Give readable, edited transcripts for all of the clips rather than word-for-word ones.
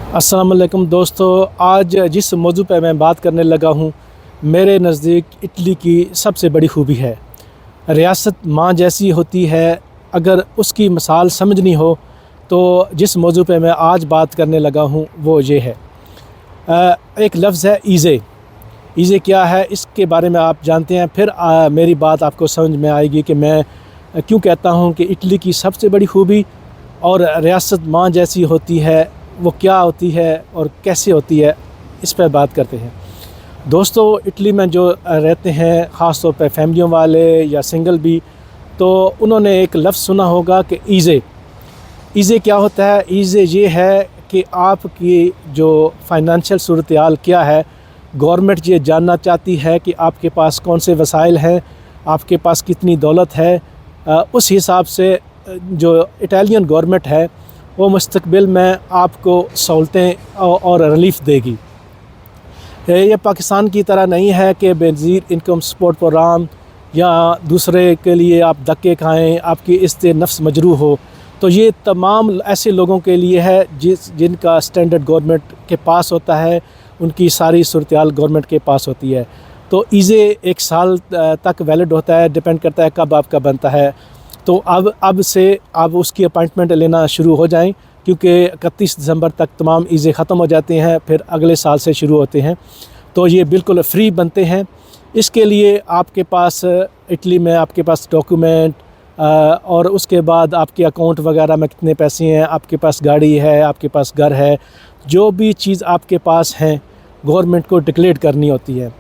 अस्सलाम वालेकुम दोस्तों, आज जिस मौजू पर मैं बात करने लगा हूँ मेरे नज़दीक इटली की सबसे बड़ी खूबी है। रियासत माँ जैसी होती है। अगर उसकी मिसाल समझनी हो तो जिस मौजू पे मैं आज बात करने लगा हूँ वो ये है। एक लफ्ज़ है ईज़े। ईज़े क्या है इसके बारे में आप जानते हैं। फिर मेरी बात आपको समझ में आएगी कि मैं क्यों कहता हूँ कि इटली की सबसे बड़ी खूबी और रियासत माँ जैसी होती है वो क्या होती है और कैसे होती है, इस पर बात करते हैं। दोस्तों, इटली में जो रहते हैं ख़ास तौर पर फैमिलियों वाले या सिंगल भी, तो उन्होंने एक लफ्ज़ सुना होगा कि ईज़े। ईज़े क्या होता है? ईज़े ये है कि आपकी जो फ़ाइनेंशियल सूरत-ए-हाल क्या है, गवर्नमेंट ये जानना चाहती है कि आपके पास कौन से वसाइल हैं, आपके पास कितनी दौलत है। उस हिसाब से जो इटालियन गवर्नमेंट है वो मुस्तकबिल में आपको सहूलतें और रिलीफ़ देगी। ये पाकिस्तान की तरह नहीं है कि बेनज़ीर इनकम सपोर्ट प्रोग्राम या दूसरे के लिए आप धक्के खाएं, आपकी इज़्ज़त नफ्स मजरूह हो। तो ये तमाम ऐसे लोगों के लिए है जिनका स्टैंडर्ड गवर्नमेंट के पास होता है, उनकी सारी सूरत-ए-हाल गवर्नमेंट के पास होती है। तो ईज़े 1 साल तक वैलिड होता है, डिपेंड करता है कब आपका बनता है। तो अब से आप उसकी अपॉइंटमेंट लेना शुरू हो जाएं, क्योंकि 31 दिसंबर तक तमाम ईज़े ख़त्म हो जाते हैं, फिर अगले साल से शुरू होते हैं। तो ये बिल्कुल फ्री बनते हैं। इसके लिए आपके पास इटली में आपके पास डॉक्यूमेंट और उसके बाद आपके अकाउंट वगैरह में कितने पैसे हैं, आपके पास गाड़ी है, आपके पास घर है, जो भी चीज़ आपके पास हैं गवर्नमेंट को डिक्लेयर करनी होती है।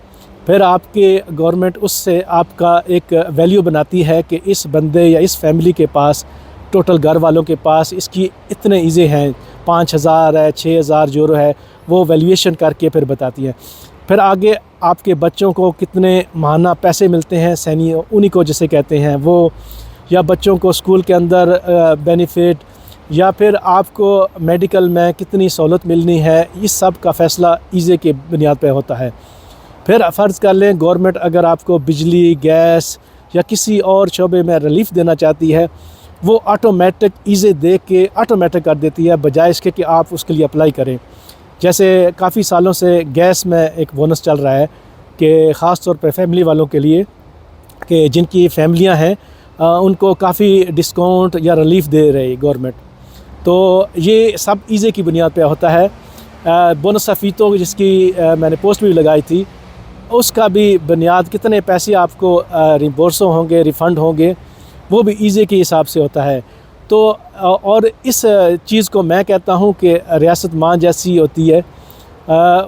फिर आपके गवर्नमेंट उससे आपका एक वैल्यू बनाती है कि इस बंदे या इस फैमिली के पास, टोटल घर वालों के पास इसकी इतने ईज़े हैं, 5,000 है, 6,000 यूरो है, वो वैल्यूएशन करके फिर बताती है। फिर आगे आपके बच्चों को कितने माहाना पैसे मिलते हैं, सैनी उन्हीं को जिसे कहते हैं वो, या बच्चों को स्कूल के अंदर बेनिफिट, या फिर आपको मेडिकल में कितनी सहूलत मिलनी है, इस सब का फ़ैसला ईज़े के बुनियाद पर होता है। फिर फ़र्ज़ कर लें गवर्नमेंट अगर आपको बिजली, गैस या किसी और शोबे में रिलीफ़ देना चाहती है, वो ऑटोमेटिक ईज़े दे के ऑटोमेटिक कर देती है, बजाय इसके कि आप उसके लिए अप्लाई करें। जैसे काफ़ी सालों से गैस में एक बोनस चल रहा है कि ख़ास तौर पर फैमिली वालों के लिए, कि जिनकी फैमिलियां हैं उनको काफ़ी डिस्काउंट या रिलीफ़ दे रही गवर्नमेंट। तो ये सब ईज़े की बुनियाद पे होता है। बोनस अफ़ीतो जिसकी मैंने पोस्ट भी लगाई थी, उसका भी बुनियाद कितने पैसे आपको रिम्बर्स होंगे, रिफ़ंड होंगे, वो भी ईज़े के हिसाब से होता है। तो और इस चीज़ को मैं कहता हूँ कि रियासत माँ जैसी होती है।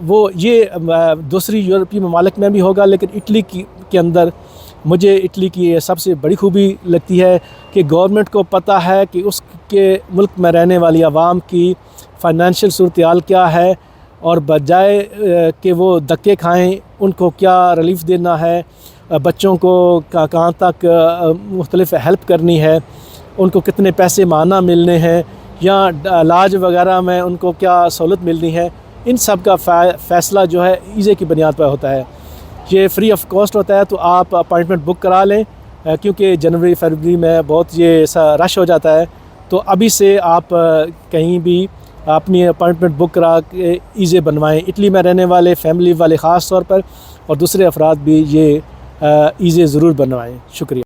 वो ये दूसरी यूरोपीय ममालिक में भी होगा, लेकिन इटली के अंदर मुझे इटली की सबसे बड़ी खूबी लगती है कि गवर्नमेंट को पता है कि उसके मुल्क में रहने वाली आवाम की फ़ाइनेंशियल सूरत-ए-हाल क्या है, और बजाय कि वो धक्के खाएं, उनको क्या रिलीफ़ देना है, बच्चों को कहाँ तक मुख्तलिफ़ हेल्प करनी है, उनको कितने पैसे माहाना मिलने हैं, या इलाज वगैरह में उनको क्या सहूलत मिलनी है, इन सब का फ़ैसला जो है ईज़े की बुनियाद पर होता है। ये फ्री ऑफ कॉस्ट होता है, तो आप अपॉइंटमेंट बुक करा लें, क्योंकि जनवरी फरवरी में बहुत ये रश हो जाता है। तो अभी से आप कहीं भी अपनी अपॉइंटमेंट बुक करा के ईज़े बनवाएं। इटली में रहने वाले फैमिली वाले ख़ास तौर पर, और दूसरे अफराद भी ये ईज़े ज़रूर बनवाएं। शुक्रिया।